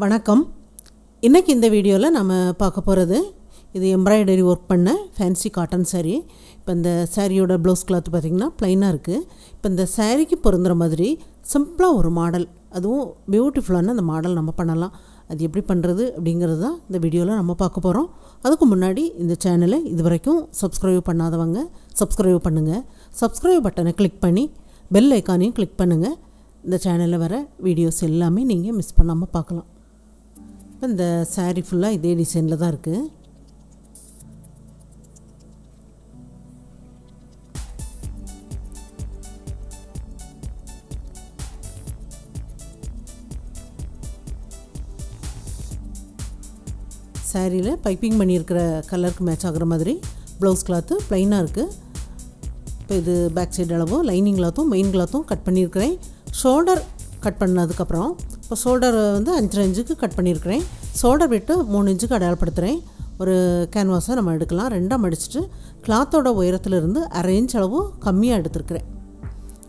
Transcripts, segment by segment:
வணக்கம். இன்னைக்கு இந்த வீடியோல நாம பார்க்க போறது இது எம்ப்ராய்டரி வர்க் பண்ண ஃபேன்சி காட்டன் saree. இப்போ இந்த சாரியோட ப்ளவுஸ் கிளாத் பாத்தீங்கன்னா ப்ளைனா இருக்கு. இப்போ இந்த சாரிக்கு பொருந்துற மாதிரி சிம்பிளா ஒரு மாடல், அதுவும் பியூட்டிஃபுல்லான அந்த மாடல் நம்ம பண்ணலாம். அது எப்படி பண்றது அப்படிங்கிறது தான் இந்த வீடியோல நம்ம பார்க்க போறோம். அதுக்கு முன்னாடி இந்த சேனலை இதுவரைக்கும் சப்ஸ்கிரைப் பண்ணாதவங்க சப்ஸ்கிரைப் பண்ணுங்க. சப்ஸ்கிரைப் பட்டனை கிளிக் பண்ணி பெல் ஐகானையும் கிளிக் பண்ணுங்க. இந்த சேனல்ல வர வீடியோஸ் எல்லாமே நீங்க மிஸ் பண்ணாம பார்க்கலாம். இந்த saree ஃபுல்லா இதே டிசைன்ல தான் இருக்கு. சாரியில பைப்பிங் பண்ணியிருக்கிற கலருக்கு மேட்ச் ஆகுற மாதிரி ப்ளவுஸ் கிளாத் ப்ளைனா இருக்கு. இப்போ இது பேக் சைடு அளவு லைனிங் கிளாத்தும் மெயின் கிளாத்தும் கட் பண்ணியிருக்கிறேன். ஷோல்டர் கட் பண்ணதுக்கப்புறம் இப்போ ஷோல்டர் வந்து 5 இன்ச்சுக்கு கட் பண்ணியிருக்கிறேன். ஷோல்டர் விட்டு 3 இன்ச்சுக்கு அடையாளப்படுத்துகிறேன். ஒரு கேன்வாஸை நம்ம எடுக்கலாம். ரெண்டாக மடிச்சுட்டு கிளாத்தோட உயரத்துலேருந்து 1/2 இன்ச் அளவு கம்மியாக எடுத்துருக்கிறேன்.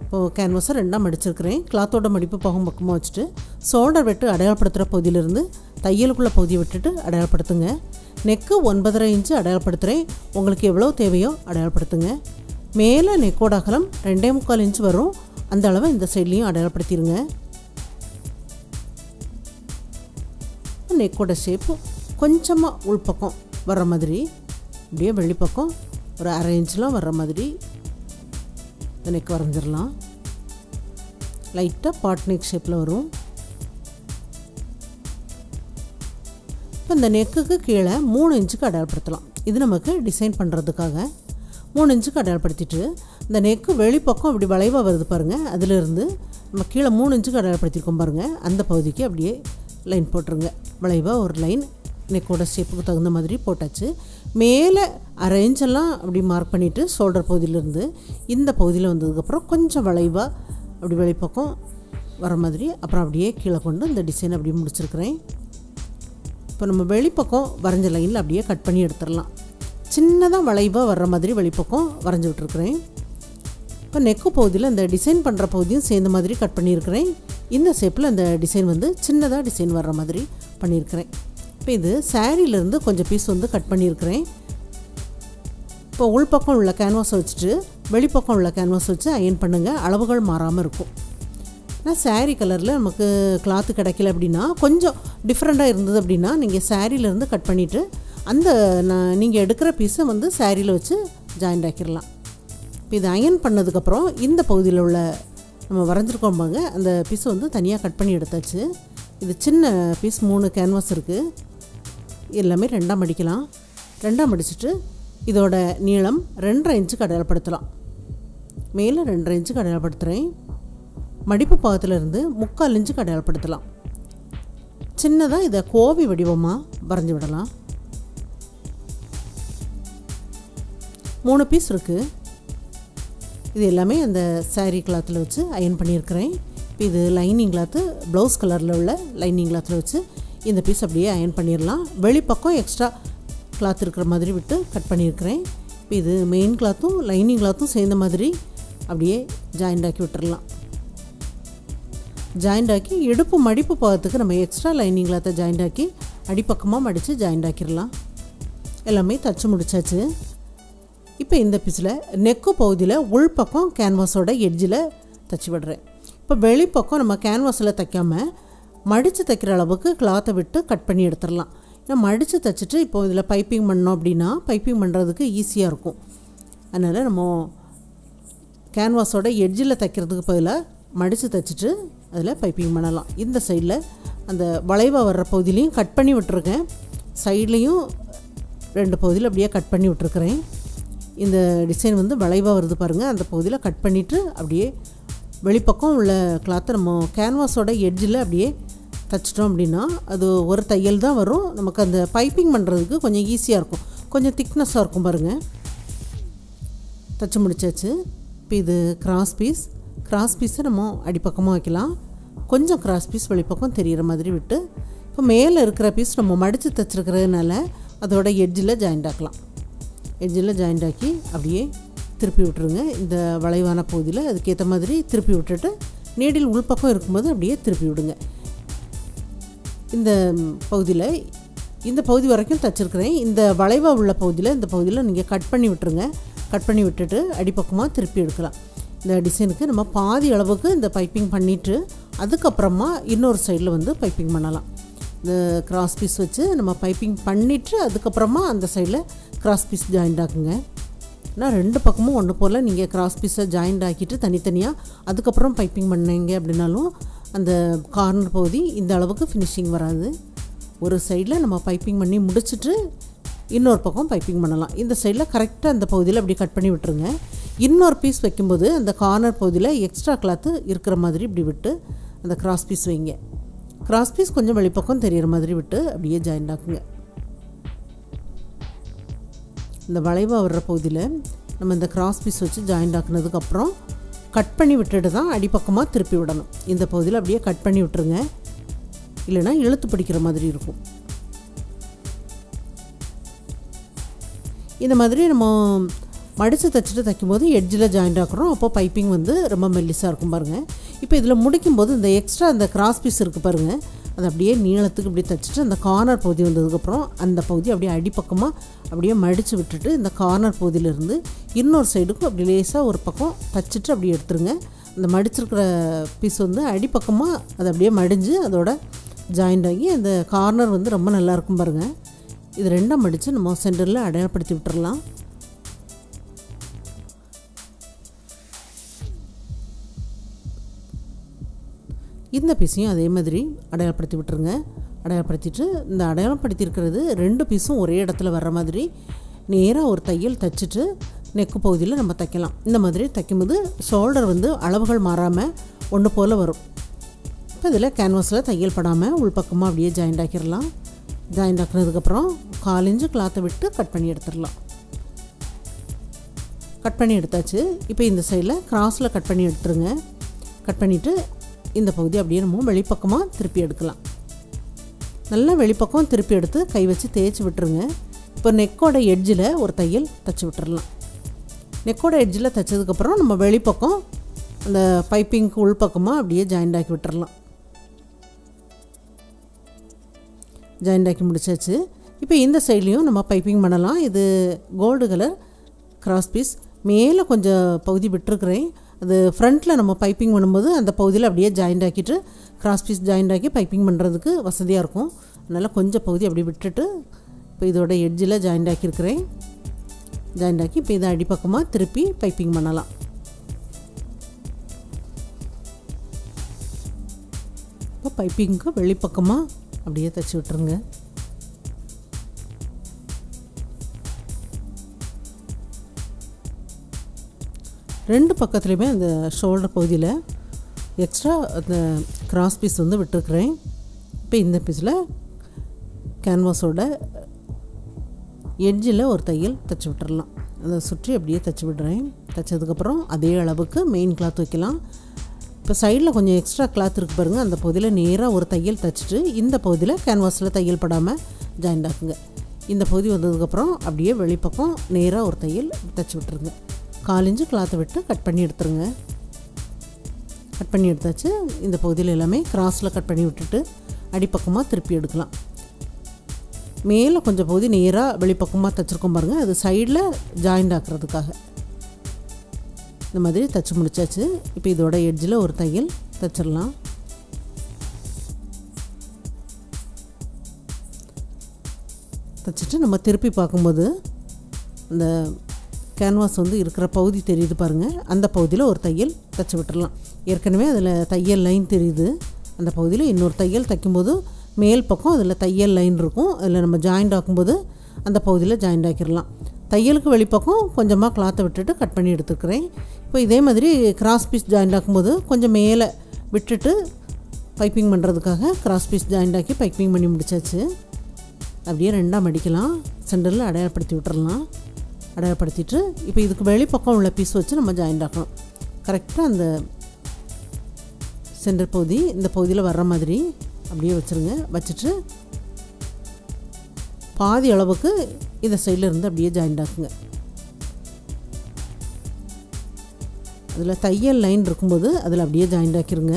இப்போது கேன்வாஸை ரெண்டாக மடிச்சிருக்கிறேன். கிளாத்தோட மடிப்பு பக்கம் பக்கமாக வச்சுட்டு ஷோல்டர் விட்டு அடையாளப்படுத்துகிற பகுதியிலேருந்து தையலுக்குள்ளே பகுதியை விட்டுட்டு அடையாளப்படுத்துங்க. Neck 9.5 inch அடையாளப்படுத்துகிறேன். உங்களுக்கு எவ்வளோ தேவையோ அடையாளப்படுத்துங்க. மேலே நெக்கோட அகலம் 2.25 இன்ச் வரும். அந்த அளவை இந்த சைட்லேயும் அடையாளப்படுத்திடுங்க. நெக்கோட ஷேப்பு கொஞ்சமாக உள்பக்கம் வர்ற மாதிரி, அப்படியே வெளிப்பக்கம் ஒரு 1/2 இன்ச்லாம் வர்ற மாதிரி இந்த நெக் வரைஞ்சிடலாம். லைட்டாக பாட் நெக் ஷேப்பில் வரும். இப்போ இந்த நெக்குக்கு கீழே 3 இன்ச்சுக்கு அடையாளப்படுத்தலாம். இது நமக்கு டிசைன் பண்ணுறதுக்காக 3 இன்ச்சுக்கு அடையாளப்படுத்திட்டு இந்த நெக்கு வெளிப்பக்கம் இப்படி வளைவாக வருது பாருங்கள். அதிலிருந்து நம்ம கீழே 3 இன்ச்சுக்கு அடையாளப்படுத்தியிருக்கோம் பாருங்கள். அந்த பகுதிக்கு அப்படியே லைன் போட்டுருங்க. வளைவாக ஒரு லைன் நெக்கோட ஷேப்புக்கு தகுந்த மாதிரி போட்டாச்சு. மேலே 1/2 இன்ச்செல்லாம் அப்படி மார்க் பண்ணிவிட்டு ஷோல்டர் பகுதியிலேருந்து இந்த பகுதியில் வந்ததுக்கப்புறம் கொஞ்சம் வளைவாக அப்படி வெளிப்பக்கம் வர மாதிரி அப்புறம் அப்படியே கீழே கொண்டு இந்த டிசைன் அப்படியே முடிச்சிருக்கிறேன். இப்போ நம்ம வெளிப்பக்கம் வரைஞ்ச லைனில் அப்படியே கட் பண்ணி எடுத்துடலாம். சின்னதாக வளைவாக வர்ற மாதிரி வெளிப்பக்கம் வரைஞ்சி விட்டுருக்குறேன். இப்போ நெக்கு பகுதியில் இந்த டிசைன் பண்ணுற பகுதியும் சேர்ந்த மாதிரி கட் பண்ணியிருக்கிறேன். இந்த ஷேப்பில் இந்த டிசைன் வந்து சின்னதாக டிசைன் வர்ற மாதிரி பண்ணியிருக்கிறேன். இப்போ இது சாரியிலேருந்து கொஞ்சம் பீஸ் வந்து கட் பண்ணியிருக்கிறேன். இப்போ உள்பக்கம் உள்ள கேன்வாஸை வச்சுட்டு வெளிப்பக்கம் உள்ள கேன்வாஸ் வச்சு அயன் பண்ணுங்கள். அளவுகள் மாறாமல் இருக்கும். ஆனால் சாரீ கலரில் நமக்கு கிளாத்து கிடைக்கல அப்படின்னா, கொஞ்சம் டிஃப்ரெண்ட்டாக இருந்தது அப்படின்னா நீங்கள் சாரியிலேருந்து கட் பண்ணிவிட்டு அந்த நீங்கள் எடுக்கிற பீஸை வந்து சாரியில் வச்சு ஜாயிண்ட் ஆக்கிடலாம். இப்போ இது அயன் பண்ணதுக்கப்புறம் இந்த பகுதியில் உள்ள நம்ம வரைஞ்சிருக்கோம் பாங்க, அந்த பீஸை வந்து தனியாக கட் பண்ணி எடுத்தாச்சு. இது சின்ன பீஸ் 3 கேன்வாஸ் இருக்குது. எல்லாமே ரெண்டாக மடிக்கலாம். ரெண்டாக மடிச்சுட்டு இதோட நீளம் 2.5 இன்ச்சுக்கு அடையாளப்படுத்தலாம். மேலே 2.5 இன்ச்சுக்கு அடையாளப்படுத்துகிறேன். மடிப்பு பாகத்திலேருந்து 3/4 இன்ச்சுக்கு அடையாளப்படுத்தலாம். சின்னதாக இதை கோவி வடிவமாக வரைஞ்சி விடலாம். 3 பீஸ் இருக்குது. இது எல்லாமே அந்த சாரீ கிளாத்தில் வச்சு அயன் பண்ணியிருக்கிறேன். இப்போ இது லைனிங் கிளாத்து ப்ளவுஸ் கலரில் உள்ள லைனிங் கிளாத்தில் வச்சு இந்த பீஸ் அப்படியே அயன் பண்ணிடலாம். வெளிப்பக்கம் எக்ஸ்ட்ரா கிளாத் இருக்கிற மாதிரி விட்டு கட் பண்ணியிருக்கிறேன். இப்போ இது மெயின் கிளாத்தும் லைனிங் கிளாத்தும் சேர்ந்த மாதிரி அப்படியே ஜாயிண்ட் ஆக்கி விட்டுடலாம். ஜாயிண்ட் ஆக்கி இடுப்பு மடிப்பு பாகத்துக்கு நம்ம எக்ஸ்ட்ரா லைனிங் கிளாத்தை ஜாயிண்ட் ஆக்கி அடிப்பக்கமாக மடித்து ஜாயிண்ட் ஆக்கிடலாம். எல்லாமே தச்சு முடிச்சாச்சு. இப்போ இந்த பீஸில் நெக்கு பகுதியில் உள்பக்கம் கேன்வாஸோட எட்ஜில் தைச்சி விடுறேன். இப்போ வெளிப்பக்கம் நம்ம கேன்வாஸில் தைக்காமல் மடித்து தைக்கிற அளவுக்கு கிளாத்தை விட்டு கட் பண்ணி எடுத்துடலாம். ஏன்னா மடித்து தைச்சிட்டு இப்போ இதில் பைப்பிங் பண்ணோம் அப்படின்னா பைப்பிங் பண்ணுறதுக்கு ஈஸியாக இருக்கும். அதனால் நம்ம கேன்வாஸோட எட்ஜில் தைக்கிறதுக்கு பதிலாக மடித்து தைச்சிட்டு அதில் பைப்பிங் பண்ணலாம். இந்த சைடில் அந்த வளைவாக வர்ற பகுதியிலையும் கட் பண்ணி விட்டுருக்கேன். சைட்லேயும் 2 பகுதியில் அப்படியே கட் பண்ணி விட்டுருக்குறேன். இந்த டிசைன் வந்து வளைவாக வருது பாருங்கள். அந்த பகுதியில் கட் பண்ணிவிட்டு அப்படியே வெளிப்பக்கம் உள்ள கிளாத்தை நம்ம கேன்வாஸோட எட்ஜில் அப்படியே தைச்சிட்டோம் அப்படின்னா அது ஒரு தையல் தான் வரும். நமக்கு அந்த பைப்பிங் பண்ணுறதுக்கு கொஞ்சம் ஈஸியாக இருக்கும். கொஞ்சம் திக்னஸாக இருக்கும் பாருங்கள். தைச்சி முடிச்சாச்சு. இப்போ இது கிராஸ் பீஸை நம்ம அடிப்பக்கமாக வைக்கலாம். கொஞ்சம் கிராஸ் பீஸ் வெளிப்பக்கம் தெரிகிற மாதிரி விட்டு இப்போ மேலே இருக்கிற பீஸ் நம்ம மடித்து தைச்சிருக்கிறதுனால அதோட எட்ஜில் ஜாயிண்ட் ஆக்கலாம். எட்ஜில் ஜாயிண்ட் ஆக்கி அப்படியே திருப்பி விட்டுருங்க. இந்த வளைவான பகுதியில் அதுக்கேற்ற மாதிரி திருப்பி விட்டுட்டு நீடில் உள்பக்கம் இருக்கும்போது அப்படியே திருப்பி விடுங்க. இந்த பகுதியில் இந்த பகுதி வரைக்கும் தைச்சிருக்கிறேன். இந்த வளைவாக உள்ள பகுதியில் இந்த பகுதியில் நீங்கள் கட் பண்ணி விட்டுருங்க. கட் பண்ணி விட்டுட்டு அடிப்பக்கமாக திருப்பி எடுக்கலாம். இந்த டிசைனுக்கு நம்ம பாதி அளவுக்கு இந்த பைப்பிங் பண்ணிவிட்டு அதுக்கப்புறமா இன்னொரு சைடில் வந்து பைப்பிங் பண்ணலாம். இந்த கிராஸ் பீஸ் வச்சு நம்ம பைப்பிங் பண்ணிவிட்டு அதுக்கப்புறமா அந்த சைடில் கிராஸ் பீஸ் ஜாயிண்ட் ஆக்குங்க. ஏன்னா 2 பக்கமும் ஒன்று போல் நீங்கள் கிராஸ் பீஸை ஜாயிண்ட் ஆக்கிட்டு தனித்தனியாக அதுக்கப்புறம் பைப்பிங் பண்ணிங்க அப்படின்னாலும் அந்த கார்னர் பகுதி இந்த அளவுக்கு ஃபினிஷிங் வராது. ஒரு சைடில் நம்ம பைப்பிங் பண்ணி முடிச்சுட்டு இன்னொரு பக்கம் பைப்பிங் பண்ணலாம். இந்த சைடில் கரெக்டாக அந்த பகுதியில் அப்படி கட் பண்ணி விட்டுருங்க. இன்னொரு பீஸ் வைக்கும்போது அந்த கார்னர் பகுதியில் எக்ஸ்ட்ரா கிளாத்து இருக்கிற மாதிரி இப்படி விட்டு அந்த கிராஸ் பீஸ் வைங்க. கிராஸ் பீஸ் கொஞ்சம் வெளிப்பக்கம் தெரிகிற மாதிரி விட்டு அப்படியே ஜாயிண்ட் ஆக்குங்க. இந்த வளைவாக வர்ற பகுதியில் நம்ம இந்த கிராஸ் பீஸ் வச்சு ஜாயிண்ட் ஆக்குனதுக்கப்புறம் கட் பண்ணி விட்டுட்டு தான் அடிப்பக்கமாக திருப்பி விடணும். இந்த பகுதியில் அப்படியே கட் பண்ணி விட்டுருங்க, இல்லைனா இழுத்து பிடிக்கிற மாதிரி இருக்கும். இந்த மாதிரி நம்ம மடித்து தைச்சிட்டு தைக்கும்போது எட்ஜில் ஜாயிண்ட் ஆக்குறோம். அப்போ பைப்பிங் வந்து ரொம்ப மெல்லிஸாக இருக்கும் பாருங்கள். இப்போ இதில் முடிக்கும்போது இந்த எக்ஸ்ட்ரா அந்த கிராஸ் பீஸ் இருக்குது பாருங்கள், அதை அப்படியே நீளத்துக்கு இப்படி தைச்சிட்டு அந்த கார்னர் பகுதி வந்ததுக்கப்புறம் அந்த பகுதி அப்படியே அடிப்பக்கமாக அப்படியே மடித்து விட்டுட்டு இந்த கார்னர் பகுதியிலேருந்து இன்னொரு சைடுக்கும் அப்படி லேசாக ஒரு பக்கம் தைச்சிட்டு அப்படியே எடுத்துருங்க. அந்த மடிச்சிருக்கிற பீஸ் வந்து அடிப்பக்கமாக அது அப்படியே மடிஞ்சு அதோட ஜாயிண்ட் ஆகி அந்த கார்னர் வந்து ரொம்ப நல்லாயிருக்கும் பாருங்கள். இது 2ஆக மடித்து நம்ம சென்டரில் அடையாளப்படுத்தி விட்டுறலாம். இந்த பீஸையும் அதே மாதிரி அடையாளப்படுத்தி விட்டுருங்க. அடையாளப்படுத்திட்டு இந்த அடையாளப்படுத்தியிருக்கிறது 2 பீஸும் ஒரே இடத்துல வர்ற மாதிரி நேராக ஒரு தையல் தைச்சிட்டு நெக்கு பகுதியில் நம்ம தைக்கலாம். இந்த மாதிரி தைக்கும்போது ஷோல்டர் வந்து அளவுகள் மாறாமல் ஒன்று போல் வரும். இப்போ இதில் கேன்வாஸில் தையல் படாமல் உள்பக்கமாக அப்படியே ஜாயிண்ட் ஆக்கிடலாம். ஜாயிண்ட் ஆக்கினதுக்கப்புறம் 1/4 இன்ச்சு கிளாத்தை விட்டு கட் பண்ணி எடுத்துடலாம். கட் பண்ணி எடுத்தாச்சு. இப்போ இந்த சைடில் கிராஸில் கட் பண்ணி எடுத்துருங்க. கட் பண்ணிவிட்டு இந்த பகுதி அப்படியே நம்ம வெளிப்பக்கமாக திருப்பி எடுக்கலாம். நல்லா வெளிப்பக்கம் திருப்பி எடுத்து கை வச்சு தேய்ச்சி விட்டுருங்க. இப்போ நெக்கோட எட்ஜில் ஒரு தையல் தைச்சி விட்டுறலாம். நெக்கோட எட்ஜில் தைச்சதுக்கப்புறம் நம்ம வெளிப்பக்கம் அந்த பைப்பிங்க்கு உள்பக்கமாக அப்படியே ஜாயிண்ட் ஆக்கி விட்டுறலாம். ஜாயிண்ட் ஆக்கி முடிச்சாச்சு. இப்போ இந்த சைட்லேயும் நம்ம பைப்பிங் பண்ணலாம். இது கோல்டு கலர் கிராஸ் பீஸ் மேலே கொஞ்சம் பகுதி விட்டுருக்குறேன். அது ஃப்ரண்ட்டில் நம்ம பைப்பிங் பண்ணும்போது அந்த பகுதியில் அப்படியே ஜாயிண்ட் ஆக்கிட்டு கிராஸ் பீஸ் ஜாயிண்ட் ஆக்கி பைப்பிங் பண்ணுறதுக்கு வசதியாக இருக்கும். அதனால் கொஞ்சம் பகுதி அப்படி விட்டுட்டு இப்போ இதோட எட்ஜில் ஜாயிண்ட் ஆக்கியிருக்கிறேன். ஜாயிண்ட் ஆக்கி இப்போ இதை அடிப்பக்கமாக திருப்பி பைப்பிங் பண்ணலாம். இப்போ பைப்பிங்க்கு வெளிப்பக்கமாக அப்படியே தைச்சி விட்டுருங்க. ரெண்டு பக்கத்துலேயுமே அந்த ஷோல்டர் பகுதியில் எக்ஸ்ட்ரா அந்த கிராஸ் பீஸ் வந்து விட்டுருக்குறேன். இப்போ இந்த பீஸில் கேன்வாஸோட எட்ஜில் ஒரு தையல் தைச்சி விட்டுறலாம். அதை சுற்றி அப்படியே தைச்சி விடுறேன். தைச்சதுக்கப்புறம் அதே அளவுக்கு மெயின் கிளாத் வைக்கலாம். இப்போ சைடில் கொஞ்சம் எக்ஸ்ட்ரா கிளாத் இருக்குது பாருங்கள், அந்த பகுதியில் நேராக ஒரு தையல் தைச்சிட்டு இந்த பகுதியில் கேன்வாஸில் தையல் படாமல் ஜாயிண்ட் ஆக்குங்க. இந்த பகுதி வந்ததுக்கப்புறம் அப்படியே வெளிப்பக்கம் நேராக ஒரு தையல் தைச்சி விட்டுருங்க. 1/4 இன்ச்சு கிளாத்தை விட்டு கட் பண்ணி எடுத்துருங்க. கட் பண்ணி எடுத்தாச்சு. இந்த பகுதியில் எல்லாமே கிராஸில் கட் பண்ணி விட்டுட்டு அடிப்பக்கமாக திருப்பி எடுக்கலாம். மேலே கொஞ்சம் பகுதி நேராக வெளிப்பக்கமாக தைச்சிருக்கோம் பாருங்கள், அது சைடில் ஜாயிண்ட் ஆக்குறதுக்காக. இந்த மாதிரி தைச்சி முடிச்சாச்சு. இப்போ இதோட எட்ஜில் ஒரு தையல் தைச்சிடலாம். தைச்சிட்டு நம்ம திருப்பி பார்க்கும்போது அந்த கேன்வாஸ் வந்து இருக்கிற பகுதி தெரியுது பாருங்கள், அந்த பகுதியில் ஒரு தையல் தைச்சி விட்டுடலாம். ஏற்கனவே அதில் தையல் லைன் தெரியுது. அந்த பகுதியில் இன்னொரு தையல் தைக்கும்போது மேல் பக்கம் அதில் தையல் லைன் இருக்கும். அதில் நம்ம ஜாயிண்ட் ஆக்கும்போது அந்த பகுதியில் ஜாயிண்ட் ஆக்கிடலாம். தையலுக்கு வெளிப்பக்கம் கொஞ்சமாக கிளாத்தை விட்டுட்டு கட் பண்ணி எடுத்துக்கிறேன். இப்போ இதே மாதிரி கிராஸ் பீஸ் ஜாயிண்ட் ஆக்கும்போது கொஞ்சம் மேலே விட்டுட்டு பைப்பிங் பண்ணுறதுக்காக கிராஸ் பீஸ் ஜாயிண்ட் ஆக்கி பைப்பிங் பண்ணி முடிச்சாச்சு. அப்படியே 2ஆக மடிக்கலாம். சென்டரில் அடையாளப்படுத்தி விட்டுறலாம். அடையாளப்படுத்திட்டு இப்போ இதுக்கு வெளிப்பக்கம் உள்ள பீஸ் வச்சு நம்ம ஜாயிண்ட் ஆக்கணும். கரெக்டாக அந்த சென்டர் பகுதி இந்த பகுதியில் வர்ற மாதிரி அப்படியே வச்சுருங்க. வச்சுட்டு பாதி அளவுக்கு இந்த சைடில் இருந்து அப்படியே ஜாயிண்ட் ஆக்குங்க. அதில் தையல் லைன் இருக்கும்போது அதில் அப்படியே ஜாயிண்ட் ஆக்கிருங்க.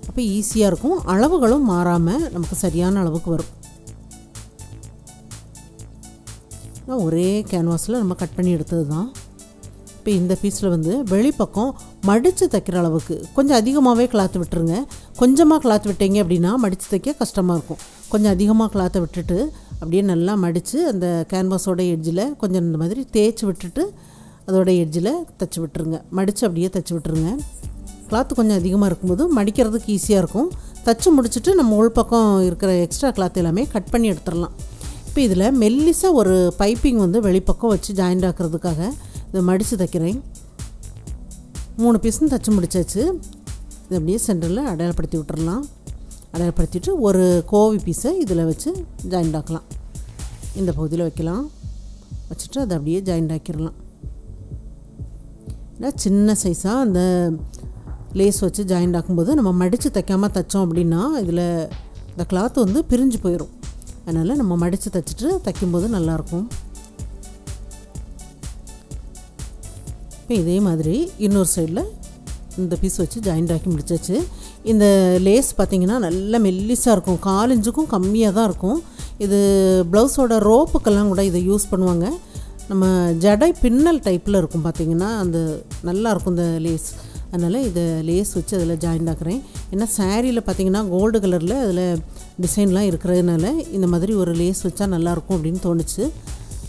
அப்போ ஈஸியாக இருக்கும், அளவுகளும் மாறாமல் நமக்கு சரியான அளவுக்கு வரும். ஒரே கேன்வாஸில் நம்ம கட் பண்ணி எடுத்தது தான். இப்போ இந்த பீஸில் வந்து வெளிப்பக்கம் மடித்து தைக்கிற அளவுக்கு கொஞ்சம் அதிகமாகவே கிளாத் விட்டுருங்க. கொஞ்சமாக கிளாத் விட்டீங்க அப்படின்னா மடித்து தைக்க கஷ்டமாக இருக்கும். கொஞ்சம் அதிகமாக கிளாத்தை விட்டுட்டு அப்படியே நல்லா மடித்து அந்த கேன்வாஸோட எட்ஜில் கொஞ்சம் இந்த மாதிரி தேய்ச்சி விட்டுட்டு அதோட எட்ஜில் தைச்சி விட்டுருங்க. மடித்து அப்படியே தைச்சி விட்டுருங்க. கிளாத்து கொஞ்சம் அதிகமாக இருக்கும்போது மடிக்கிறதுக்கு ஈஸியாக இருக்கும். தைச்சி முடிச்சுட்டு நம்ம உள்பக்கம் இருக்கிற எக்ஸ்ட்ரா கிளாத் எல்லாமே கட் பண்ணி எடுத்துடலாம். இப்போ இதில் மெல்லிசாக ஒரு பைப்பிங் வந்து வெளிப்பக்கம் வச்சு ஜாயிண்ட் ஆக்கிறதுக்காக இதை மடித்து தைக்கிறேன். 3 பீஸும் தைச்சி முடிச்சாச்சு. இது அப்படியே சென்டரில் அடையாளப்படுத்தி விட்டுறலாம். அடையாளப்படுத்திட்டு ஒரு கோவி பீஸை இதில் வச்சு ஜாயிண்ட் ஆக்கலாம். இந்த பகுதியில் வைக்கலாம். வச்சுட்டு அதை அப்படியே ஜாயிண்ட் ஆக்கிடலாம். சின்ன சைஸாக அந்த லேஸ் வச்சு ஜாயிண்ட் ஆக்கும்போது நம்ம மடித்து தைக்காமல் தைச்சோம் அப்படின்னா இதில் இந்த கிளாத் வந்து பிரிஞ்சு போயிடும். அதனால் நம்ம மடித்து தைச்சிட்டு தைக்கும்போது நல்லாயிருக்கும். இப்போ இதே மாதிரி இன்னொரு சைடில் இந்த பீஸ் வச்சு ஜாயிண்ட் ஆக்கி முடிச்சாச்சு. இந்த லேஸ் பார்த்திங்கன்னா நல்லா மெல்லிஸாக இருக்கும், 4 இன்ச்சுக்கும் கம்மியாக தான் இருக்கும். இது ப்ளவுஸோட ரோப்புக்கெல்லாம் கூட இதை யூஸ் பண்ணுவாங்க. நம்ம ஜடை பின்னல் டைப்பில் இருக்கும் பார்த்திங்கன்னா, அந்த நல்லாயிருக்கும் இந்த லேஸ். அதனால் இதை லேஸ் வச்சு அதில் ஜாயிண்ட் ஆக்குறேன். ஏன்னா சாரியில் பார்த்திங்கன்னா கோல்டு கலரில் அதில் டிசைன்லாம் இருக்கிறதுனால இந்த மாதிரி ஒரு லேஸ் வச்சா நல்லாயிருக்கும் அப்படின்னு தோணுச்சு.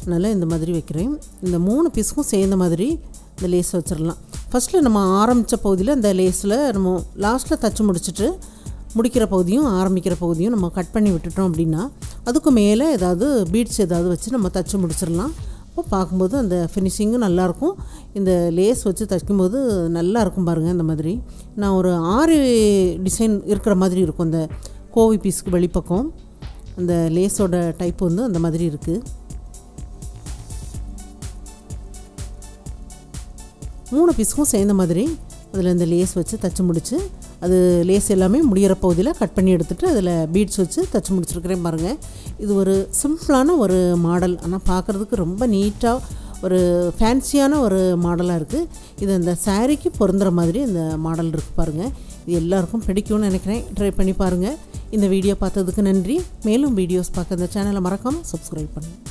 அதனால் இந்த மாதிரி வைக்கிறேன். இந்த 3 பீஸுக்கும் சேர்ந்த மாதிரி இந்த லேஸ் வச்சிடலாம். ஃபஸ்ட்டில் நம்ம ஆரம்பித்த பகுதியில் இந்த லேஸில் நம்ம லாஸ்ட்டில் தைச்சி முடிச்சுட்டு முடிக்கிற பகுதியும் ஆரம்பிக்கிற பகுதியும் நம்ம கட் பண்ணி விட்டுட்டோம் அப்படின்னா அதுக்கு மேலே ஏதாவது பீட்ஸ் ஏதாவது வச்சு நம்ம தைச்சி முடிச்சிடலாம். அப்போ பார்க்கும்போது அந்த ஃபினிஷிங்கும் நல்லாயிருக்கும். இந்த லேஸ் வச்சு தைக்கும்போது நல்லாயிருக்கும் பாருங்கள். இந்த மாதிரி நான் ஒரு 6 டிசைன் இருக்கிற மாதிரி இருக்கும். இந்த கோவி பீஸ்க்கு வெளிப்பக்கம் அந்த லேஸோட டைப் வந்து அந்த மாதிரி இருக்குது. 3 பீஸுக்கும் சேர்ந்த மாதிரி அதில் இந்த லேஸ் வச்சு தைச்சி முடித்து அது லேஸ் எல்லாமே முடிகிற பகுதியில் கட் பண்ணி எடுத்துகிட்டு அதில் பீட்ஸ் வச்சு தைச்சி முடிச்சிருக்கிறேன் பாருங்கள். இது ஒரு சிம்பிளான ஒரு மாடல், ஆனால் பார்க்குறதுக்கு ரொம்ப நீட்டாக ஒரு ஃபேன்சியான ஒரு மாடலாக இருக்குது. இது இந்த சாரீக்கு பொருந்துகிற மாதிரி இந்த மாடல் இருக்குது பாருங்கள். இது எல்லாருக்கும் பிடிக்கும்னு நினைக்கிறேன். ட்ரை பண்ணி பாருங்கள். இந்த வீடியோ பார்த்ததுக்கு நன்றி. மேலும் வீடியோஸ் பார்க்க இந்த சேனலை மறக்காமல் சப்ஸ்கிரைப் பண்ணுங்கள்.